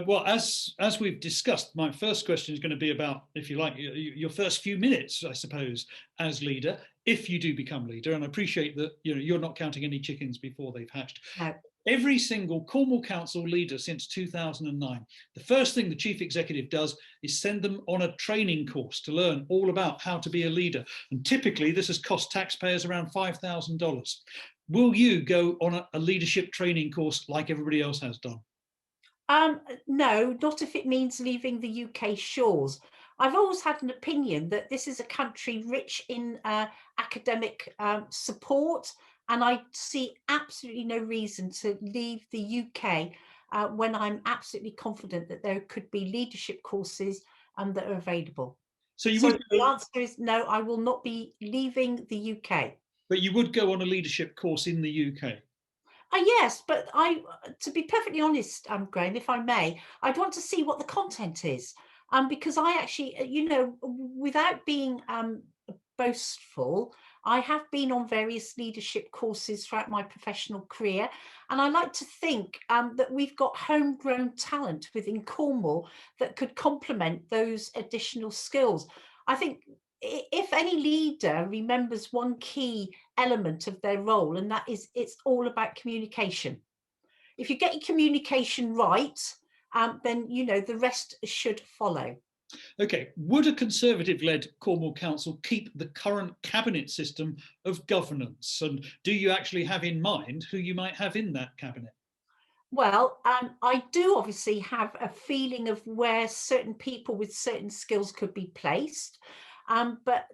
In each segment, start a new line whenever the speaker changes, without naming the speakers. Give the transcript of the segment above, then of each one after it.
Well, as we've discussed, my first question is going to be about, if you like, your first few minutes, I suppose, as leader, if you do become leader. And I appreciate that you're not counting any chickens before they've hatched.
No.
Every single Cornwall Council leader since 2009, the first thing the chief executive does is send them on a training course to learn all about how to be a leader. And typically this has cost taxpayers around $5,000. Will you go on a leadership training course like everybody else has done?
No, not if it means leaving the UK shores. I've always had an opinion that this is a country rich in academic support, and I see absolutely no reason to leave the UK when I'm absolutely confident that there could be leadership courses that are available.
So you
So
would
the
go,
answer is no, I will not be leaving the UK.
but you would go on a leadership course in the UK.
Yes, but to be perfectly honest, Graham, if I may, I'd want to see what the content is, because I actually, without being boastful, I have been on various leadership courses throughout my professional career, and I like to think that we've got homegrown talent within Cornwall that could complement those additional skills. I think if any leader remembers one key element of their role, and that is it's all about communication. If you get your communication right, then the rest should follow.
Okay, would a Conservative-led Cornwall Council keep the current cabinet system of governance? And do you actually have in mind who you might have in that cabinet?
Well, I do obviously have a feeling of where certain people with certain skills could be placed, but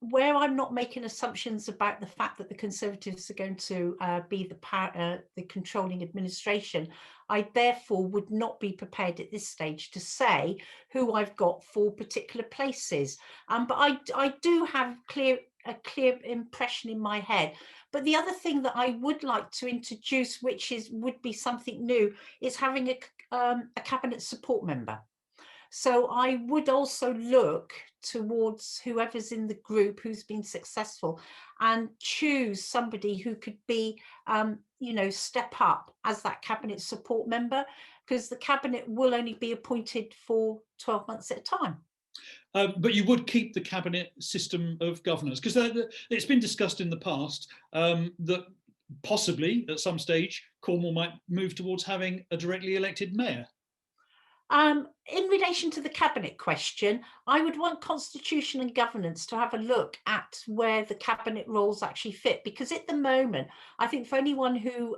where I'm not making assumptions about the fact that the Conservatives are going to be the controlling administration, I therefore would not be prepared at this stage to say who I've got for particular places. But I do have a clear impression in my head. But the other thing that I would like to introduce, which would be something new, is having a cabinet support member. So I would also look towards whoever's in the group who's been successful and choose somebody who could be, step up as that cabinet support member, because the cabinet will only be appointed for 12 months at a time.
But you would keep the cabinet system of governance, because it's been discussed in the past that possibly at some stage Cornwall might move towards having a directly elected mayor.
In relation to the cabinet question, I would want Constitution and Governance to have a look at where the cabinet roles actually fit, because at the moment, I think for anyone who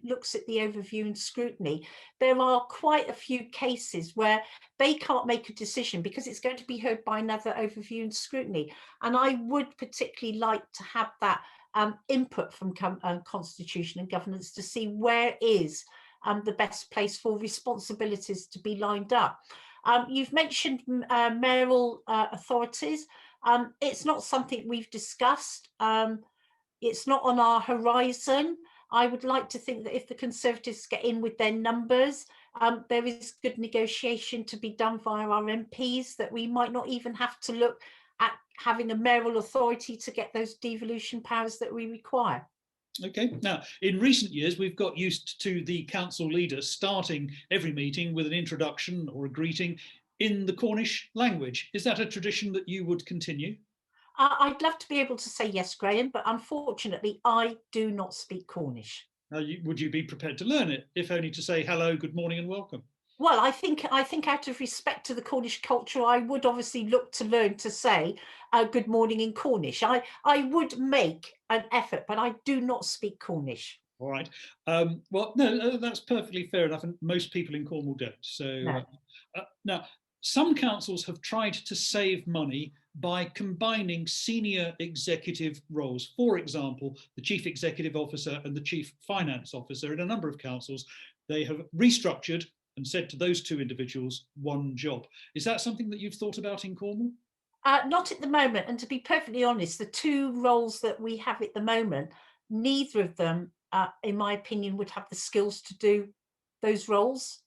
looks at the overview and scrutiny, there are quite a few cases where they can't make a decision because it's going to be heard by another overview and scrutiny. And I would particularly like to have that input from Constitution and Governance to see where is the best place for responsibilities to be lined up. You've mentioned mayoral authorities. It's not something we've discussed. It's not on our horizon. I would like to think that if the Conservatives get in with their numbers, there is good negotiation to be done via our MPs, that we might not even have to look at having a mayoral authority to get those devolution powers that we require.
Okay, now in recent years we've got used to the council leader starting every meeting with an introduction or a greeting in the Cornish language. Is that a tradition that you would continue?
I'd love to be able to say yes, Graham, but unfortunately I do not speak Cornish.
Would you be prepared to learn it, if only to say hello, good morning and welcome?
Well, I think out of respect to the Cornish culture, I would obviously look to learn to say good morning in Cornish. I would make an effort, but I do not speak Cornish.
All right. Well, no, that's perfectly fair enough, and most people in Cornwall don't. So
No.
now, some councils have tried to save money by combining senior executive roles. For example, the chief executive officer and the chief finance officer. In a number of councils, they have restructured and said to those two individuals, one job. Is that something that you've thought about in Cornwall?
Not at the moment. And to be perfectly honest, the two roles that we have at the moment, neither of them, in my opinion, would have the skills to do those roles.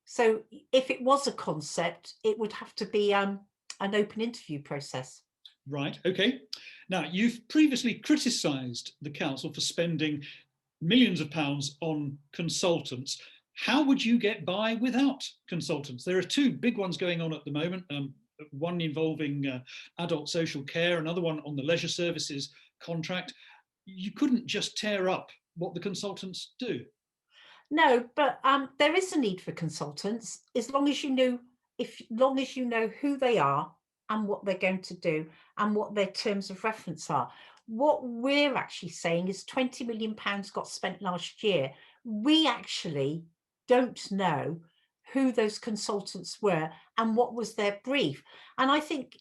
So if it was a concept, it would have to be an open interview process.
Right, okay. Now, you've previously criticised the council for spending millions of pounds on consultants. How would you get by without consultants? There are two big ones going on at the moment, one involving adult social care, another one on the leisure services contract. You couldn't just tear up what the consultants do.
No, but there is a need for consultants as long as you know long as you know who they are and what they're going to do and what their terms of reference are. What we're actually saying is £20 million got spent last year. We actually don't know who those consultants were and what was their brief. And I think,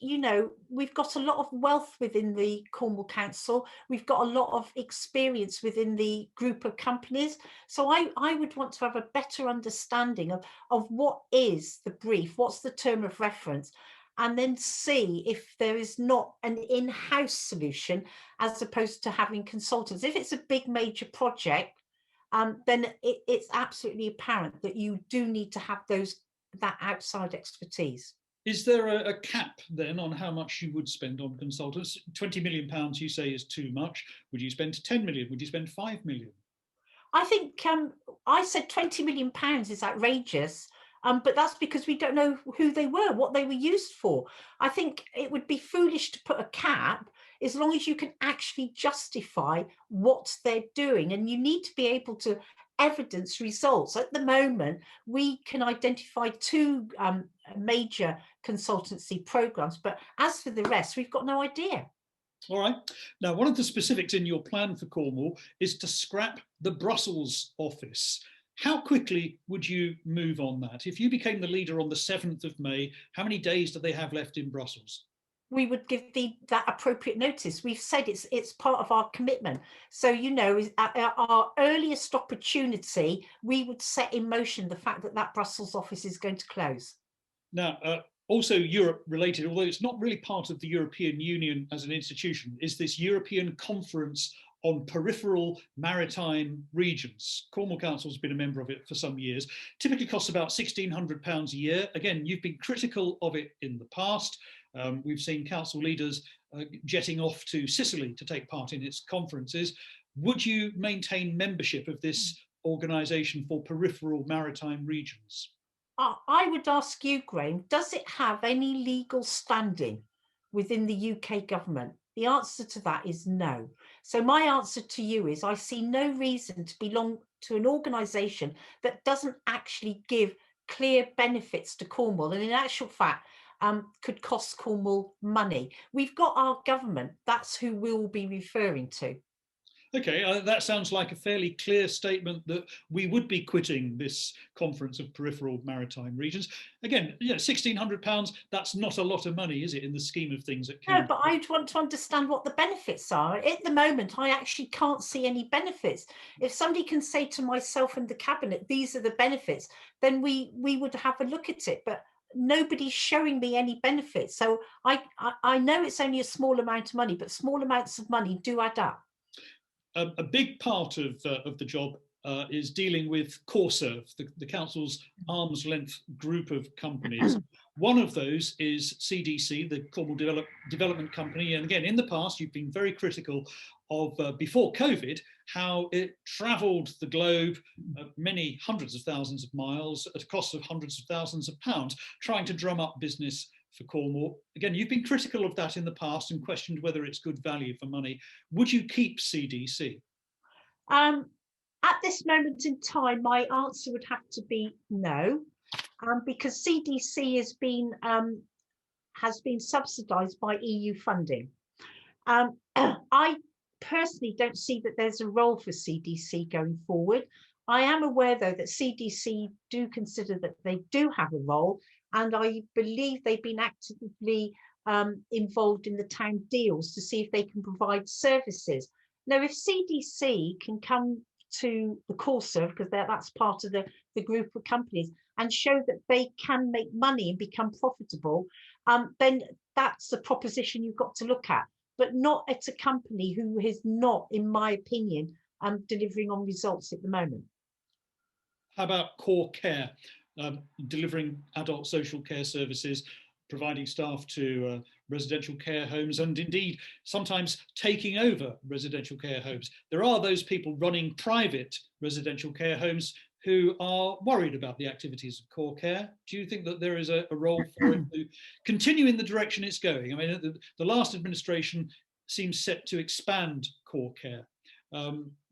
we've got a lot of wealth within the Cornwall Council. We've got a lot of experience within the group of companies. So I would want to have a better understanding of what is the brief, what's the term of reference, and then see if there is not an in-house solution as opposed to having consultants. If it's a big major project, then it's absolutely apparent that you do need to have that outside expertise.
Is there a cap then on how much you would spend on consultants? £20 million you say is too much. Would you spend 10 million? Would you spend 5 million?
I think I said £20 million is outrageous, but that's because we don't know who they were, what they were used for. I think it would be foolish to put a cap as long as you can actually justify what they're doing, and you need to be able to evidence results. At the moment, we can identify two major consultancy programs, but as for the rest, we've got no idea.
All right. Now, one of the specifics in your plan for Cornwall is to scrap the Brussels office. How quickly would you move on that? If you became the leader on the 7th of May, how many days do they have left in Brussels?
We would give that appropriate notice. We've said it's part of our commitment. So, at our earliest opportunity, we would set in motion the fact that Brussels office is going to close.
Now, also Europe related, although it's not really part of the European Union as an institution, is this European Conference on Peripheral Maritime Regions. Cornwall Council has been a member of it for some years. Typically costs about £1,600 a year. Again, you've been critical of it in the past. We've seen council leaders jetting off to Sicily to take part in its conferences. Would you maintain membership of this organisation for peripheral maritime regions?
I would ask you, Graham, does it have any legal standing within the UK government? The answer to that is no. So my answer to you is I see no reason to belong to an organisation that doesn't actually give clear benefits to Cornwall, and in actual fact could cost Cornwall money. We've got our government, that's who we'll be referring to.
Okay, that sounds like a fairly clear statement that we would be quitting this Conference of Peripheral Maritime Regions. Again, £1,600, that's not a lot of money, is it, in the scheme of things at
No, but I'd want to understand what the benefits are. At the moment, I actually can't see any benefits. If somebody can say to myself and the cabinet, these are the benefits, then we would have a look at it. But nobody's showing me any benefits. So I know it's only a small amount of money, but small amounts of money do add up.
A big part of the job is dealing with Corserve, the council's arm's length group of companies. One of those is CDC, the Cornwall Development Company. And again, in the past, you've been very critical of, before COVID, how it travelled the globe many hundreds of thousands of miles at a cost of hundreds of thousands of pounds, trying to drum up business for Cornwall. Again, you've been critical of that in the past and questioned whether it's good value for money. Would you keep CDC?
At this moment in time, my answer would have to be no, because CDC has been subsidised by EU funding. I personally don't see that there's a role for CDC going forward. I am aware, though, that CDC do consider that they do have a role, and I believe they've been actively involved in the town deals to see if they can provide services. Now, if CDC can come to the Corserve, because that's part of the group of companies, and show that they can make money and become profitable, then that's the proposition you've got to look at, but not at a company who is not, in my opinion, delivering on results at the moment.
How about Core Care, delivering adult social care services, providing staff to residential care homes, and indeed sometimes taking over residential care homes? There are those people running private residential care homes who are worried about the activities of core care. Do you think that there is a role for it to continue in the direction it's going? I mean, the last administration seems set to expand core care.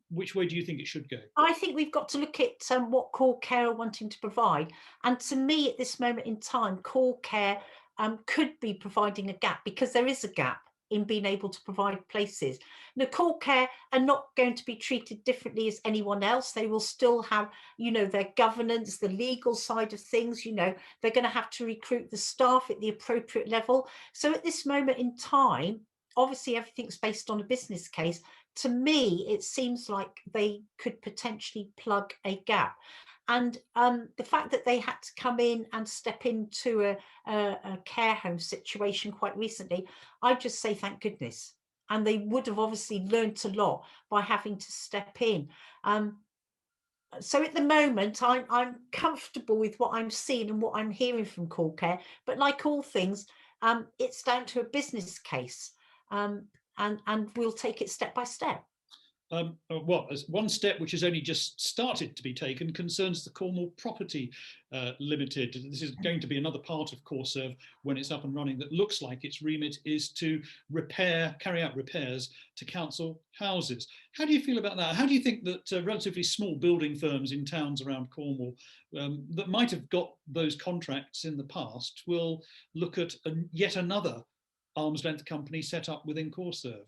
Which way do you think it should go?
I think we've got to look at what core care are wanting to provide. And to me, at this moment in time, core care could be providing a gap, because there is a gap in being able to provide places. Now, core care are not going to be treated differently as anyone else. They will still have, their governance, the legal side of things. They're going to have to recruit the staff at the appropriate level. So at this moment in time, obviously everything's based on a business case. To me, it seems like they could potentially plug a gap. And the fact that they had to come in and step into a care home situation quite recently, I just say thank goodness. And they would have obviously learnt a lot by having to step in. So at the moment, I'm comfortable with what I'm seeing and what I'm hearing from core care. But like all things, it's down to a business case. And we'll take it step by step.
Well, as one step which has only just started to be taken concerns the Cornwall Property Limited. This is going to be another part of CoreServe when it's up and running that looks like its remit is to carry out repairs to council houses. How do you feel about that? How do you think that relatively small building firms in towns around Cornwall that might have got those contracts in the past will look at yet another arm's length company set up within CoreServe?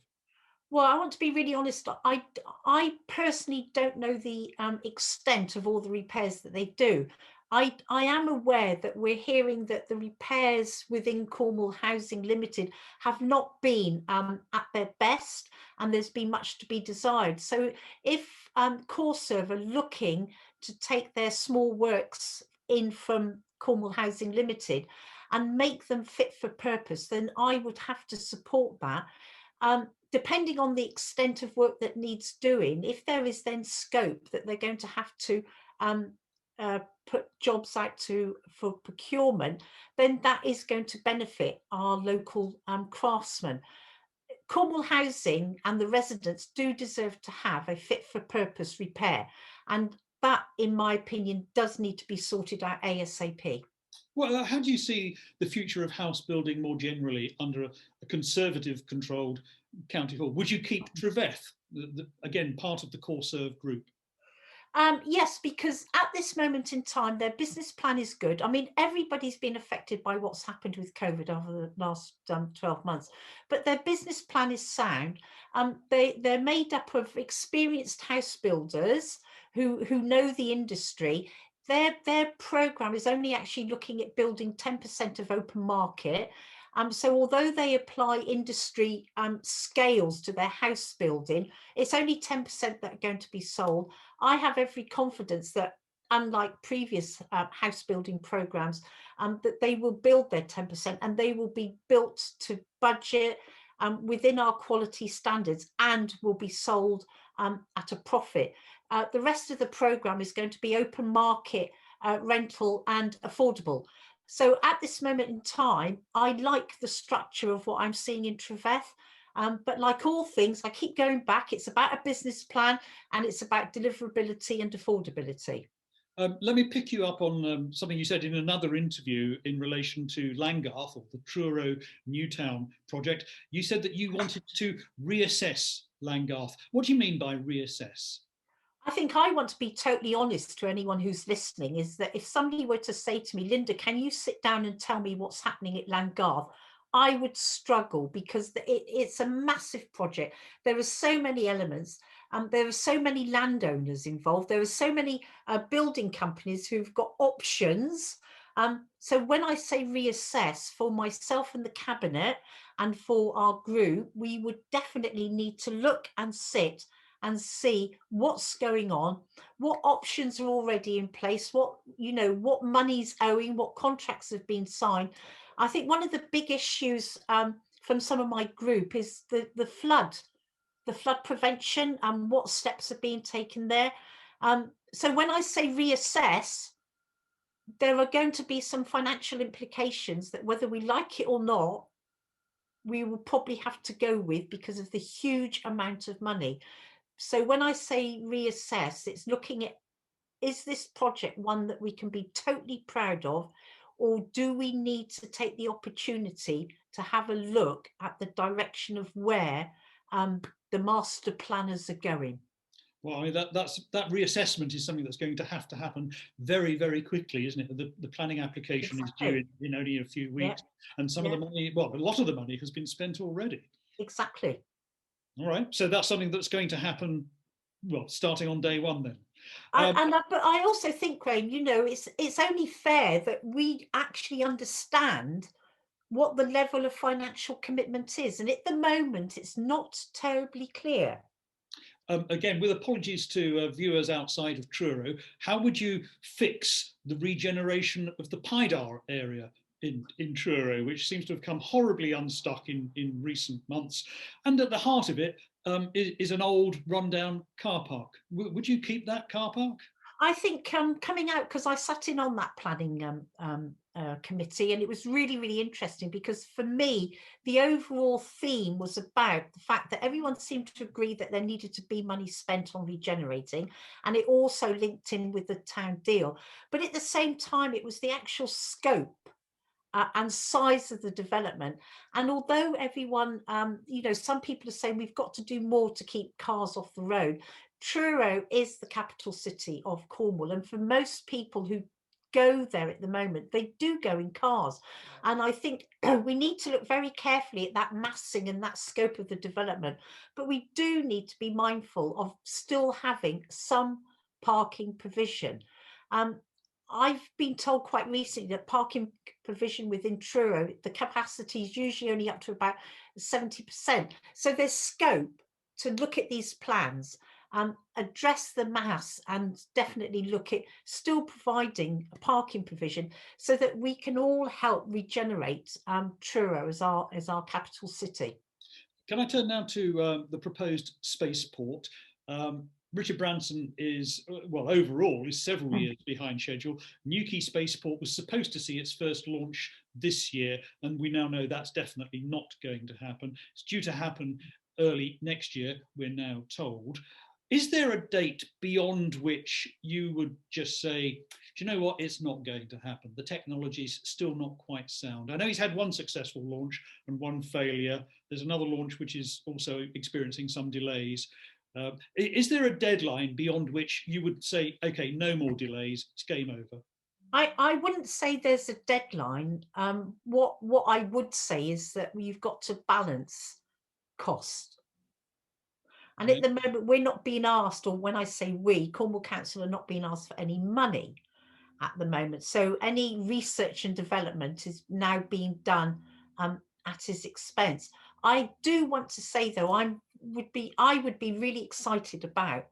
Well, I want to be really honest. I personally don't know the extent of all the repairs that they do. I am aware that we're hearing that the repairs within Cornwall Housing Limited have not been at their best, and there's been much to be desired. So if CoreServe are looking to take their small works in from Cornwall Housing Limited and make them fit for purpose, then I would have to support that. Depending on the extent of work that needs doing, if there is then scope that they're going to have to put jobs out for procurement, then that is going to benefit our local craftsmen. Cornwall Housing and the residents do deserve to have a fit for purpose repair, and that, in my opinion, does need to be sorted out ASAP.
Well, how do you see the future of house building more generally under a Conservative controlled county hall? Would you keep Treveth, again, part of the CoreServe group?
Yes, because at this moment in time, their business plan is good. I mean, everybody's been affected by what's happened with COVID over the last 12 months, but their business plan is sound. They're made up of experienced house builders who know the industry. Their program is only actually looking at building 10% of open market. So although they apply industry scales to their house building, it's only 10% that are going to be sold. I have every confidence that, unlike previous house building programs, that they will build their 10% and they will be built to budget within our quality standards and will be sold at a profit. The rest of the program is going to be open market, rental and affordable. So at this moment in time, I like the structure of what I'm seeing in Treveth. But like all things, I keep going back. It's about a business plan and it's about deliverability and affordability.
Let me pick you up on something you said in another interview in relation to Langgarth, or the Truro Newtown project. You said that you wanted to reassess Langgarth. What do you mean by reassess?
I think I want to be totally honest to anyone who's listening, is that if somebody were to say to me, Linda, can you sit down and tell me what's happening at Langgarth? I would struggle, because it's a massive project. There are so many elements. There are so many landowners involved. There are so many building companies who've got options. So when I say reassess, for myself and the cabinet and for our group, we would definitely need to look and sit and see what's going on, what options are already in place, what money's owing, what contracts have been signed. I think one of the big issues from some of my group is the flood prevention and what steps are being taken there. So when I say reassess, there are going to be some financial implications that, whether we like it or not, we will probably have to go with, because of the huge amount of money. So when I say reassess, it's looking at is this project one that we can be totally proud of, or do we need to take the opportunity to have a look at the direction of where the master planners are going?
Well, I mean, that reassessment is something that's going to happen very, very quickly, isn't it? The planning application is due
Exactly.
in only a few
Yeah,
weeks, and some of
yeah,
the money, well, a lot of the money has been spent already.
exactly.
All right, so that's something that's going to happen, well, starting on day one then.
But I also think, Graham, you know, it's only fair that we actually understand what the level of financial commitment is. And at the moment, it's not terribly clear.
Again, with apologies to viewers outside of Truro, how would you fix the regeneration of the Pydar area in Truro, which seems to have come horribly unstuck in recent months? And at the heart of it is an old rundown car park. Would you keep that car park?
I think coming out, because I sat in on that planning committee, and it was really, really interesting because for me, the overall theme was about the fact that everyone seemed to agree that there needed to be money spent on regenerating, and it also linked in with the town deal. But at the same time, it was the actual scope and size of the development. And although everyone, you know, some people are saying we've got to do more to keep cars off the road, Truro is the capital city of Cornwall. And for most people who go there at the moment, they do go in cars. And I think we need to look very carefully at that massing and that scope of the development. But we do need to be mindful of still having some parking provision. Um, I've been told quite recently that parking provision within Truro, the capacity is usually only up to about 70%. So there's scope to look at these plans, address the mass, and definitely look at still providing a parking provision so that we can all help regenerate Truro as our capital city.
Can I turn now to the proposed spaceport? Richard Branson is, well, overall, is several years behind schedule. Newquay Spaceport was supposed to see its first launch this year, and we now know that's definitely not going to happen. It's due to happen early next year, we're now told. Is there a date beyond which you would just say, do you know what, it's not going to happen? The technology's still not quite sound. I know he's had one successful launch and one failure. There's another launch which is also experiencing some delays. Is there a deadline beyond which you would say, okay, no more delays, it's game over?
I wouldn't say there's a deadline. What I would say is that you've got to balance cost. And at
Okay.
the moment, we're not being asked, or when I say we, Cornwall Council are not being asked for any money at the moment. So any research and development is now being done at his expense. I do want to say though, I would be really excited about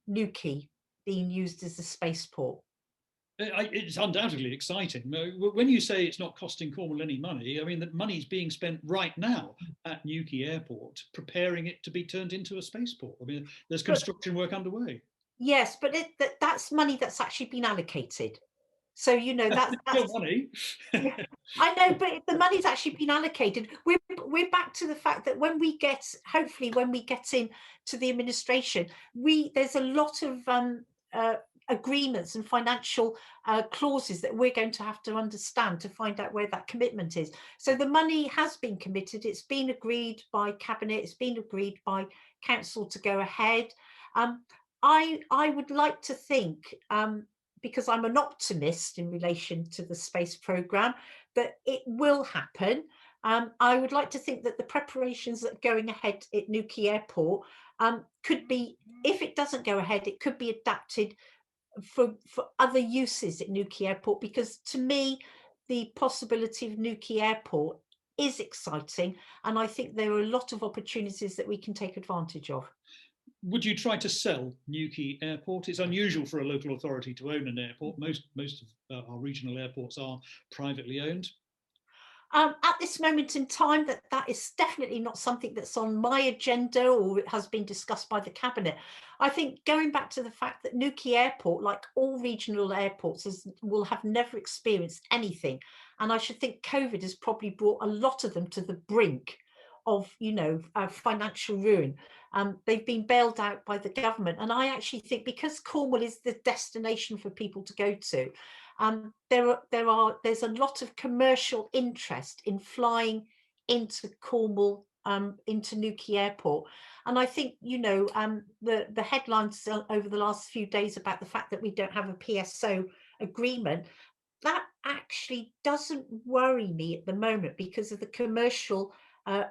Newquay being used as a spaceport.
It's undoubtedly exciting. When you say it's not costing Cornwall any money, I mean, the money's being spent right now at Newquay Airport, preparing it to be turned into a spaceport. I mean, there's
But
construction work underway.
yes, but that's money that's actually been allocated. So you know
Still
that's
money.
yeah, I know, but if the money's actually been allocated, we're back to the fact that when we get, hopefully, when we get in to the administration, there's a lot of uh, agreements and financial clauses that we're going to have to understand to find out where that commitment is. So the money has been committed. It's been agreed by cabinet. It's been agreed by council to go ahead. Um, I would like to think. Because I'm an optimist in relation to the space program, that it will happen. I would like to think that the preparations that are going ahead at Newquay Airport could be, if it doesn't go ahead, it could be adapted for other uses at Newquay Airport, because to me, the possibility of Newquay Airport is exciting. And I think there are a lot of opportunities that we can take advantage of.
Would you try to sell Newquay Airport? It's unusual for a local authority to own an airport. Most of our regional airports are privately owned.
At this moment in time, that is definitely not something that's on my agenda or it has been discussed by the cabinet. I think going back to the fact that Newquay Airport, like all regional airports, will have never experienced anything, and I should think COVID has probably brought a lot of them to the brink of financial ruin. They've been bailed out by the government, and I actually think because Cornwall is the destination for people to go to, there's a lot of commercial interest in flying into Cornwall, into Newquay Airport. And I think, the headlines over the last few days about the fact that we don't have a PSO agreement, that actually doesn't worry me at the moment because of the commercial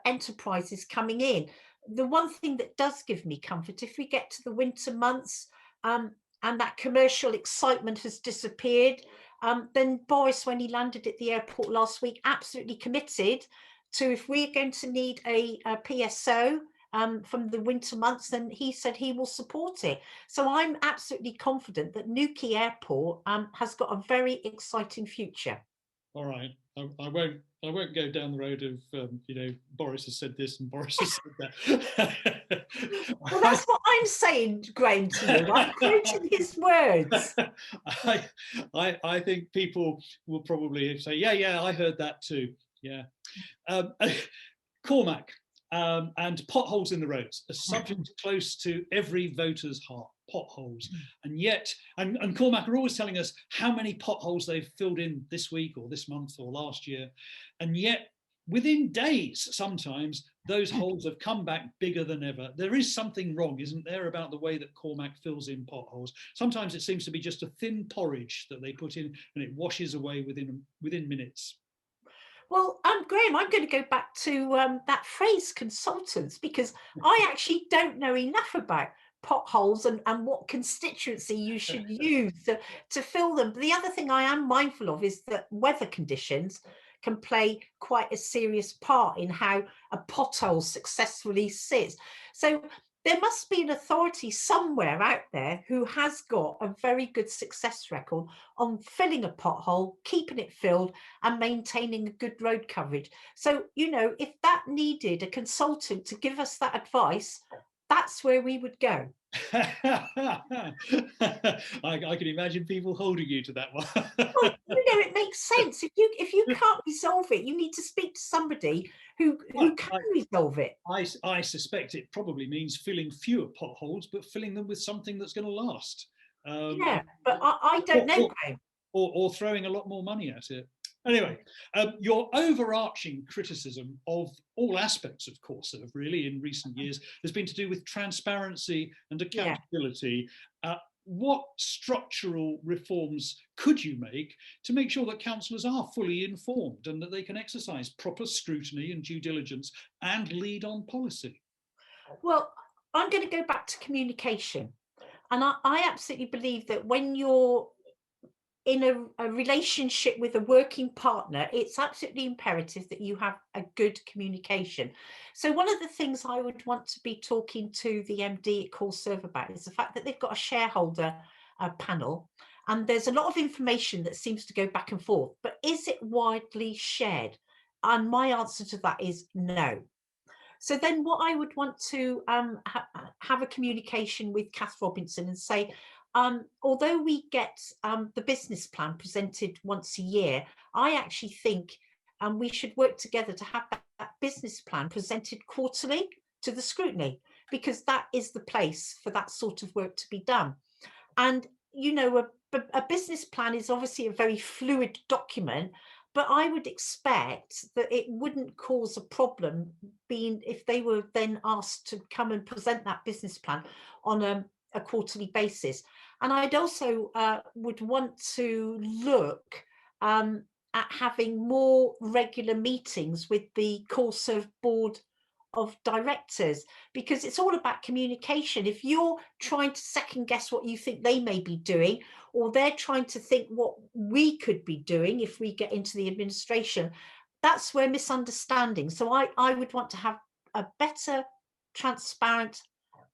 enterprises coming in. The one thing that does give me comfort, if we get to the winter months, and that commercial excitement has disappeared, then Boris, when he landed at the airport last week, absolutely committed to, if we're going to need a PSO from the winter months, then he said he will support it. So I'm absolutely confident that Newquay Airport has got a very exciting future.
All right, I won't go down the road of Boris has said this and Boris has said that.
Well, that's what I'm saying, Graham, to you. I'm quoting his words.
I think people will probably say, yeah, I heard that too. Yeah. Cormac and potholes in the roads, a subject close to every voter's heart. Potholes, and yet, and Cormac are always telling us how many potholes they've filled in this week or this month or last year, and yet within days sometimes those holes have come back bigger than ever. There is something wrong, isn't there, about the way that Cormac fills in potholes? Sometimes it seems to be just a thin porridge that they put in and it washes away within minutes.
Well, Graham, I'm going to go back to that phrase, consultants, because I actually don't know enough about potholes and what constituency you should use to fill them. But the other thing I am mindful of is that weather conditions can play quite a serious part in how a pothole successfully sits. So there must be an authority somewhere out there who has got a very good success record on filling a pothole, keeping it filled, and maintaining a good road coverage. So, if that needed a consultant to give us that advice, that's where we would go.
I can imagine people holding you to that one.
Well, it makes sense. If you can't resolve it, you need to speak to somebody who can resolve it.
I suspect it probably means filling fewer potholes, but filling them with something that's going to last.
Yeah, but I don't know, Graham.
Or throwing a lot more money at it. Anyway, your overarching criticism of all aspects of CoreServe really in recent years has been to do with transparency and accountability. What structural reforms could you make to make sure that councillors are fully informed and that they can exercise proper scrutiny and due diligence and lead on policy?
Well, I'm going to go back to communication. And I absolutely believe that when you're in a relationship with a working partner, it's absolutely imperative that you have a good communication. So one of the things I would want to be talking to the MD at CoreServe about is the fact that they've got a shareholder panel, and there's a lot of information that seems to go back and forth, but is it widely shared? And my answer to that is no. So then what I would want to have a communication with Kath Robinson and say, although we get the business plan presented once a year, I actually think we should work together to have that business plan presented quarterly to the scrutiny, because that is the place for that sort of work to be done. And, a business plan is obviously a very fluid document, but I would expect that it wouldn't cause a problem if they were then asked to come and present that business plan on a quarterly basis. And I'd also would want to look at having more regular meetings with the CoreServe board of directors, because it's all about communication. If you're trying to second guess what you think they may be doing, or they're trying to think what we could be doing if we get into the administration, that's where misunderstanding. So I would want to have a better, transparent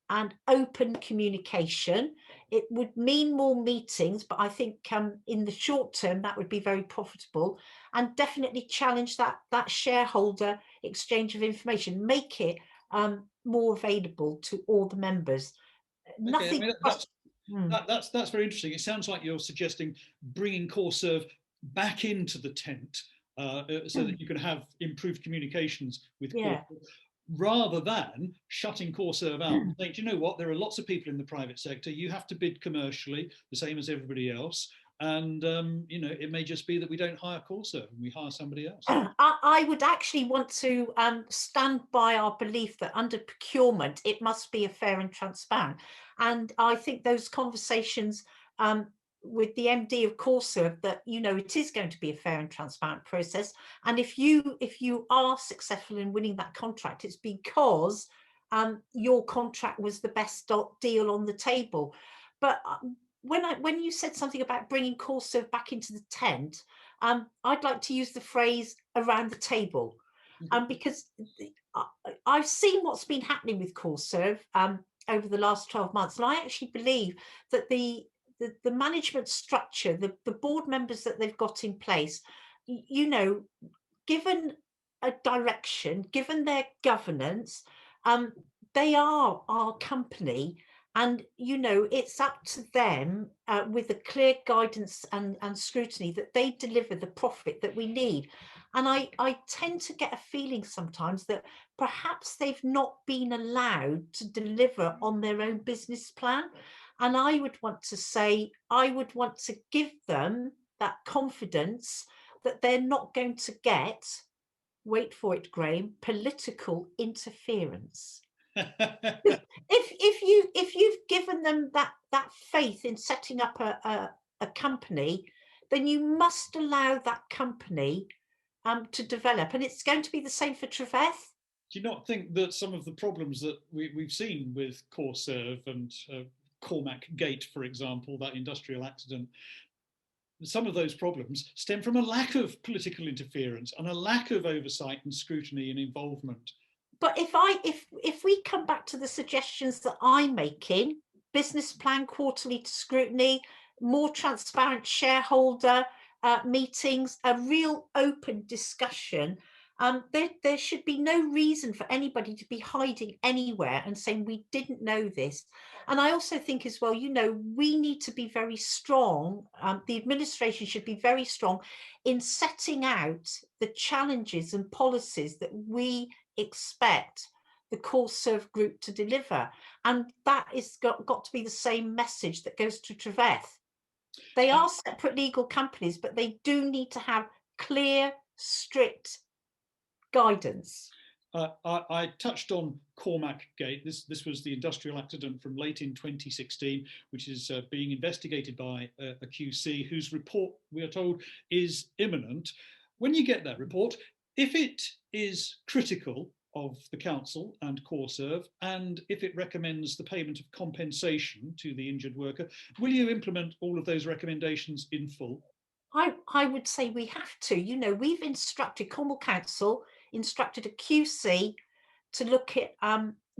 and open communication. It would mean more meetings, but I think in the short term that would be very profitable, and definitely challenge that shareholder exchange of information, make it more available to all the members. Nothing.
That's very interesting. It sounds like you're suggesting bringing CoreServe back into the tent so that you can have improved communications with CoreServe. rather than shutting CoreServe out and saying, do you know what, there are lots of people in the private sector, you have to bid commercially, the same as everybody else. And, it may just be that we don't hire CoreServe and we hire somebody else.
I would actually want to stand by our belief that under procurement, it must be a fair and transparent. And I think those conversations with the MD of CoreServe that, it is going to be a fair and transparent process. And if you are successful in winning that contract, it's because your contract was the best deal on the table. But when you said something about bringing CoreServe back into the tent, I'd like to use the phrase around the table, because I've seen what's been happening with CoreServe over the last 12 months. And I actually believe that the management structure, the board members that they've got in place, given a direction, given their governance, they are our company. And, it's up to them with a clear guidance and scrutiny that they deliver the profit that we need. And I tend to get a feeling sometimes that perhaps they've not been allowed to deliver on their own business plan. And I would want to give them that confidence that they're not going to get, wait for it, Graham, political interference. If you've given them that faith in setting up a company, then you must allow that company to develop, and it's going to be the same for Treveth.
Do you not think that some of the problems that we've seen with CoreServe and Cormac Gate, for example, that industrial accident, some of those problems stem from a lack of political interference and a lack of oversight and scrutiny and involvement?
But if we come back to the suggestions that I'm making, business plan quarterly scrutiny, more transparent shareholder meetings, a real open discussion, there should be no reason for anybody to be hiding anywhere and saying we didn't know this. And I also think as well, we need to be very strong. The administration should be very strong in setting out the challenges and policies that we expect the CoreServe group to deliver. And that is got to be the same message that goes to Treveth. They are separate legal companies, but they do need to have clear, strict guidance.
I touched on Cormac Gate. This was the industrial accident from late in 2016, which is being investigated by a QC whose report, we are told, is imminent. When you get that report, if it is critical of the council and CoreServe, and if it recommends the payment of compensation to the injured worker, will you implement all of those recommendations in full?
I would say we have to. We've instructed, Cornwall Council instructed a QC to look at,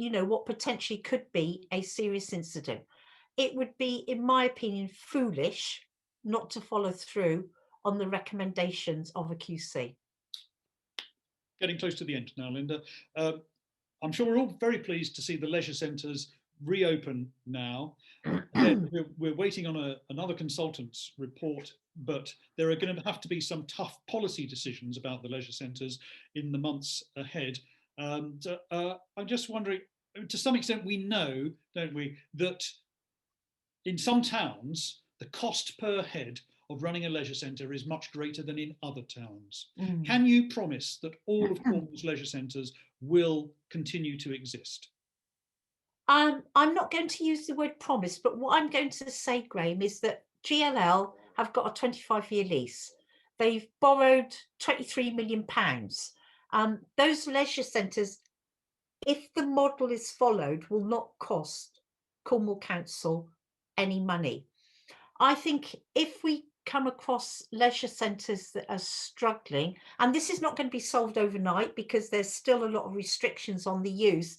what potentially could be a serious incident. It would be, in my opinion, foolish not to follow through on the recommendations of a QC.
Getting close to the end now, Linda. I'm sure we're all very pleased to see the leisure centres reopen now. We're waiting on another consultant's report, but there are going to have to be some tough policy decisions about the leisure centres in the months ahead. I'm just wondering, to some extent we know, don't we, that in some towns, the cost per head of running a leisure centre is much greater than in other towns. Can you promise that all of Cornwall's leisure centres will continue to exist?
I'm not going to use the word promise, but what I'm going to say, Graham, is that GLL have got a 25-year lease. They've borrowed £23 million. Those leisure centres, if the model is followed, will not cost Cornwall Council any money. I think if we come across leisure centres that are struggling, and this is not going to be solved overnight because there's still a lot of restrictions on the use,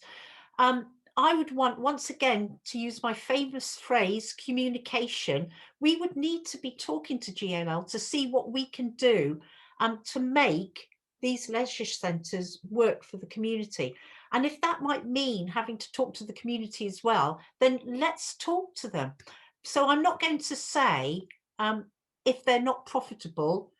I would want, once again, to use my famous phrase, communication. We would need to be talking to GLL to see what we can do to make these leisure centres work for the community. And if that might mean having to talk to the community as well, then let's talk to them. So I'm not going to say if they're not profitable,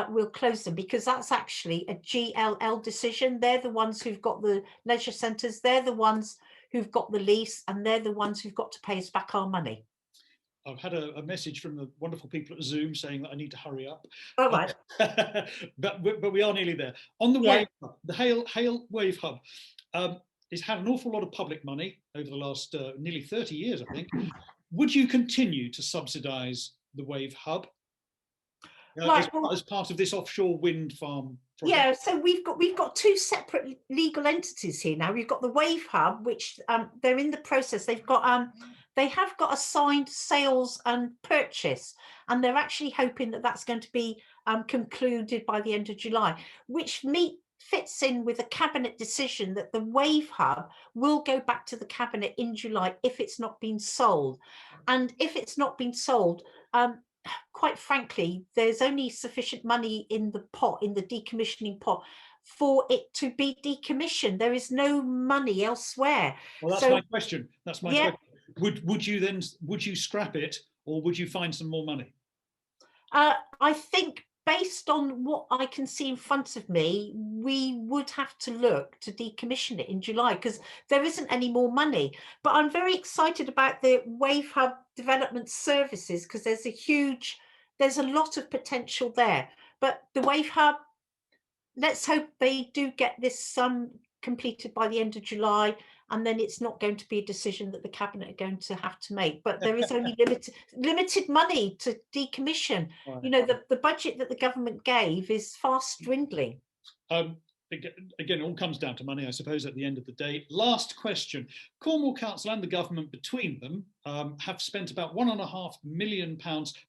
we'll close them, because that's actually a GLL decision. They're the ones who've got the leisure centres, they're the ones who've got the lease, and they're the ones who've got to pay us back our money.
I've had a message from the wonderful people at Zoom saying that I need to hurry up.
All right.
But we are nearly there. On the
Yeah.
Wave Hub, the Hale Wave Hub, it's had an awful lot of public money over the last nearly 30 years, I think. Would you continue to subsidise the Wave Hub
Right. Well,
as part of this offshore wind farm project?
yeah, so we've got two separate legal entities here now. We've got the Wave Hub, which they're in the process. They have got a signed sales and purchase, and they're actually hoping that that's going to be concluded by the end of July, which fits in with a cabinet decision that the Wave Hub will go back to the cabinet in July if it's not been sold. And if it's not been sold, quite frankly, there's only sufficient money in the pot, in the decommissioning pot, for it to be decommissioned. There is no money elsewhere.
Well, that's
So,
my question. That's my
yeah,
question. Would you scrap it, or would you find some more money?
I think based on what I can see in front of me, we would have to look to decommission it in July, because there isn't any more money. But I'm very excited about the Wave Hub development services, because there's a lot of potential there. But the Wave Hub, let's hope they do get this completed by the end of July, and then it's not going to be a decision that the cabinet are going to have to make. But there is only limited money to decommission.
Right.
You know, the budget that the government gave is fast dwindling.
Again, it all comes down to money, I suppose, at the end of the day. Last question. Cornwall Council and the government between them have spent about £1.5 million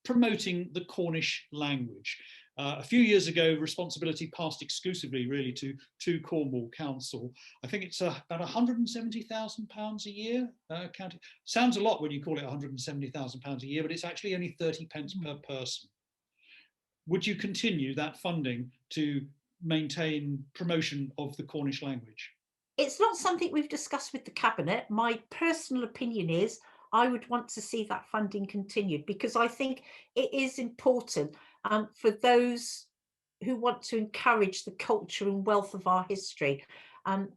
promoting the Cornish language. A few years ago, responsibility passed exclusively, really, to Cornwall Council. I think it's about £170,000 a year. Counting. Sounds a lot when you call it £170,000 a year, but it's actually only 30 pence per person. Would you continue that funding to maintain promotion of the Cornish language?
It's not something we've discussed with the cabinet. My personal opinion is I would want to see that funding continued, because I think it is important for those who want to encourage the culture and wealth of our history,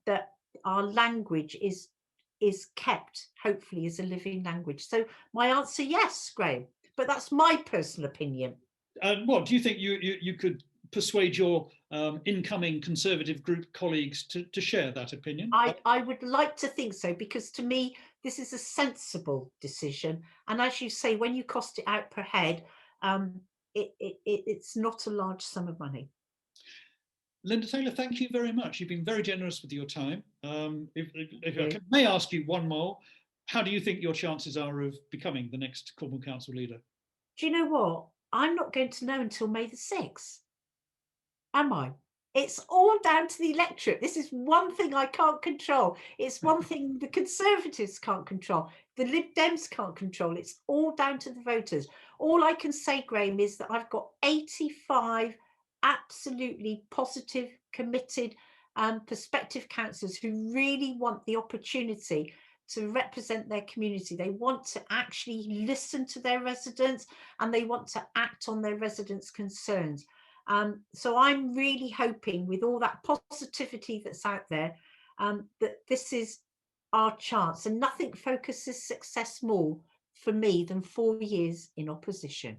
that our language is kept, hopefully, as a living language. So my answer, yes, Graham, but that's my personal opinion.
What do you think you could persuade your incoming Conservative group colleagues to share that opinion?
I would like to think so, because to me, this is a sensible decision. And as you say, when you cost it out per head, it's not a large sum of money.
Linda Taylor, thank you very much. You've been very generous with your time. If I may ask you one more, how do you think your chances are of becoming the next Cornwall Council leader?
Do you know what? I'm not going to know until May the 6th. Am I? It's all down to the electorate. This is one thing I can't control. It's one thing the Conservatives can't control. The Lib Dems can't control. It's all down to the voters. All I can say, Graham, is that I've got 85 absolutely positive, committed, prospective councillors who really want the opportunity to represent their community. They want to actually listen to their residents, and they want to act on their residents' concerns. So I'm really hoping, with all that positivity that's out there, that this is our chance. And nothing focuses success more for me than 4 years in opposition.